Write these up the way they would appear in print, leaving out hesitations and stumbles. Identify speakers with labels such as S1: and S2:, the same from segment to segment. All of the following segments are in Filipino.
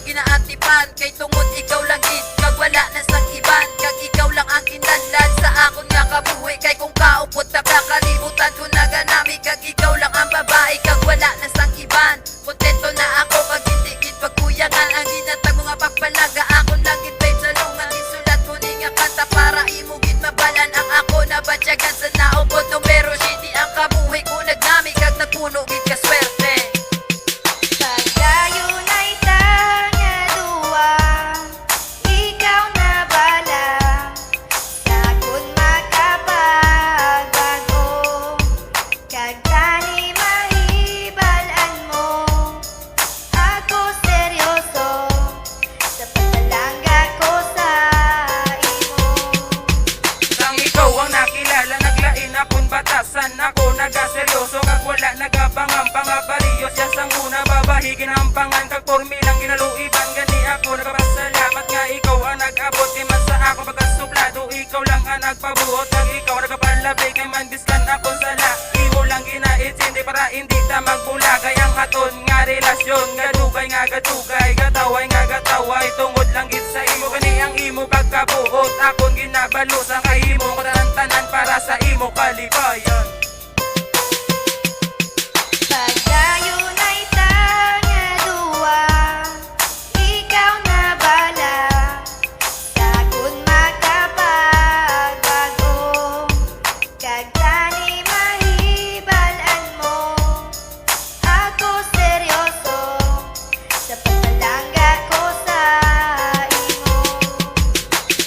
S1: ginaatipan, kay tungod ikaw lang gid, kag wala na sang iban, kag ikaw lang ang kinahanglan sa akon nga kabuhi. Kay kung kaupot ta ka kalibutan ko na ganami, kag ikaw lang ang babae, kag wala na sang iban. Kontento na ako kag hindi gid pagkuyangan ang ginatag mo nga pagpalaga. Akon lang gid babe sa lungan, isulat ko ni nga kanta para imo gid mabalan ang ako na batyagan sa naubod. Numero city ang kabuhi ko nagnami, kag nagpuno gid ka swerte.
S2: Pagdayon ay tanga duwa, ikaw na bala, sa kun makapagbago, kag tani mahibalan mo. Ako seryoso, sa pagpalangga ko sa imo.
S3: Sang ikaw ang nakilala, naglain akong batasan. Ako nagaseryoso, kag wala nagapangam-panga pariyos. Yan sang una babahigin ang pangan, kag pormilang ginaluiban. Gani ako nagpapasalamat nga ikaw ang nag-abot. Di man sa ako pagkasuplado, ikaw lang ang nagpabuot. Kag ikaw nagpapalabi, kay mandiskan ako sa iwo lang ginaitsindi para hindi ta magbulagay. Ang haton nga relasyon, gadugay nga gadugay, gataway nga gataway, tungod lang gid sa imo. Gani ang imo pagkabuot, akon ginabalo sa kahimo ko tanan para sa imo kalibayan.
S2: Pagdayon ay tanga duwa, ikaw na bala, sa kun makapagbago, kag tani mahibalan mo. Ako seryoso, sa pagpalangga ko sa imo.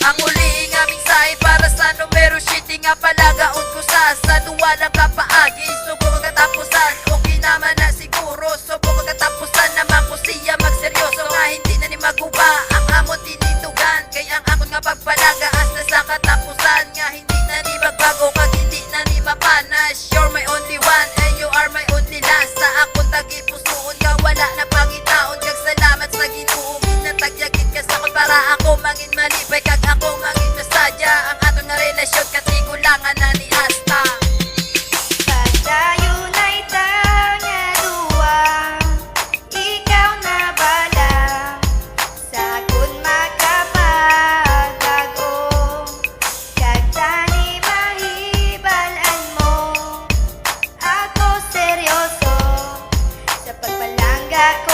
S1: Ang uli nga minsay para sa numero city nga palagaon ko sa duwa lang kapaagi. Subong katapusan, okay naman na siguro. Subong katapusan naman ko siya magseryoso, nga hindi na ni maguba ang amon tinitugan. Kay ang akon nga pagpalaga hasta sa katapusan, nga hindi na ni magbago, kag hindi na ni mapanas. You're my only one and you are my only last. Sa akon tagipusoon nga wala na pangitaon, kag salamat sa Ginoo ginatagyagit ka sa akon para ako mangin malipay, kag ako mangin masadya. Ang aton nga relasyon katigulangan na ni Asta.
S2: Pagdayon ay tanga duwa, ikaw na bala, sa kun makapagbago, kag tani mahibalan mo. Ako seryoso, sa pagpalangga ko